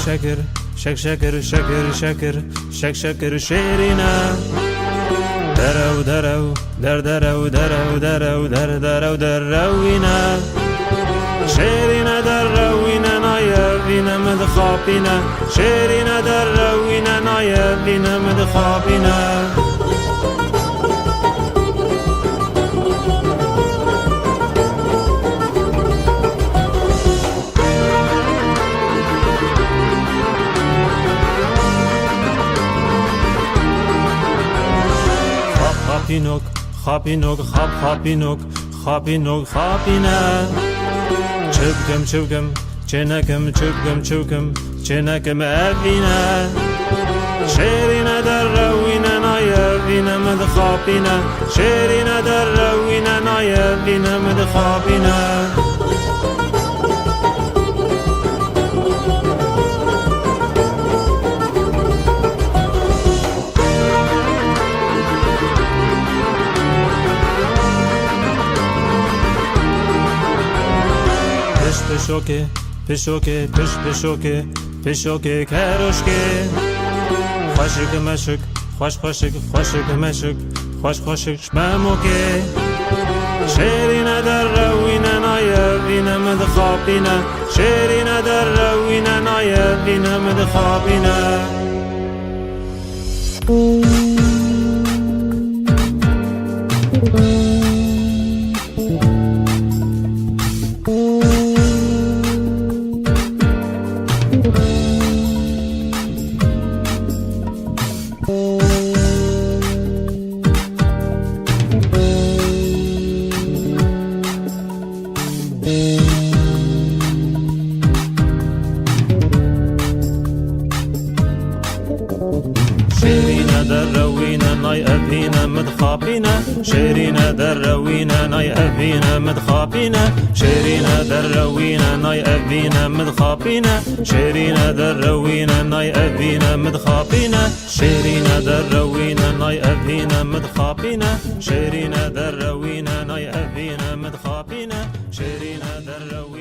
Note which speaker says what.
Speaker 1: شكر شك شكر شكر شكر شك شكر شيرينا درو درو در درو درو درو در درو دروينا شيرينا دروينا نايا بينا مدخابينا شيرينا دروينا نايا بينا مدخابينا خابينوك خابينوك خاب خابينوك خابينوك خابينا چبکم چبکم چنکم چبکم چبکم چنکم ابینا شیرین در روینا نایبینا مدخابینا شیرین در روینا نایبینا مدخابینا پشوکه پشوکه پش پشوکه پشوکه کروشکه خوشک مشک خوش خوشک خوشک مشک خوش خوشک شماموکه شیرین در روینا نایبینا مدخابینا شیرین در روینا نایبینا مدخابینا شيرينا دروينا ناي أبينا مدخابينا شيرينا دروينا ناي أبينا مدخابينا شيرينا دروينا ناي أبينا مدخابينا شيرينا دروينا ناي أبينا مدخابينا شيرينا دروينا ناي أبينا مدخابينا شيرينا دروينا ناي أبينا مدخابينا شيرينا دروينا